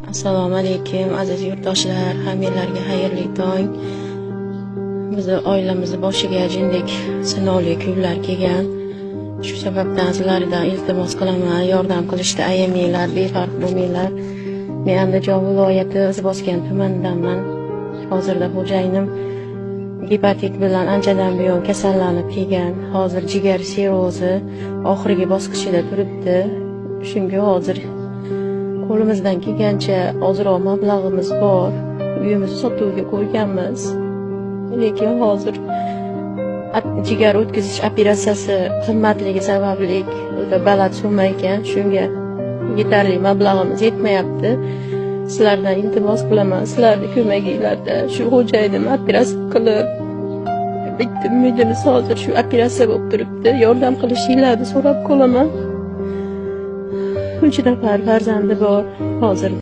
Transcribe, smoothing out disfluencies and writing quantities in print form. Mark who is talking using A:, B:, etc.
A: Assalomu alaykum aziz yurtdoshlar, hammalarga xayrli tong. Bizni oilamiz boshiga jindek sinovli kunlar kelgan. Shu sababdan sizlardan iltimos qilaman, yordam qilishda ayamanglar, befarq bo'lmanglar. Men Andijon viloyati Izboskan tumanidanman. Hozirda xo'jayinim gepatit bilan anchadan buyon kasallanib kelgan. Hozir jigar sirrozi oxirgi bosqichida turibdi. Shunga hozir qo'limizdan kelgancha ozroq mablag'imiz bor. Uyimizni sotuvga qo'yganmiz. Lekin hozir jigar o'tkazish operatsiyasi qimmatligi sababli baland summa ekan, shunga yetarli mablag'imiz yetmayapti. Sizlardan iltimos qilaman, sizlarni ko'maginglarda shu xo'jayinim operatsiya qilib bitta umidimiz hozir shu operatsiya bo'lib turibdi. Yordam qilishinglarni so'rab qolaman. 3 nafar farzandi bor hozir.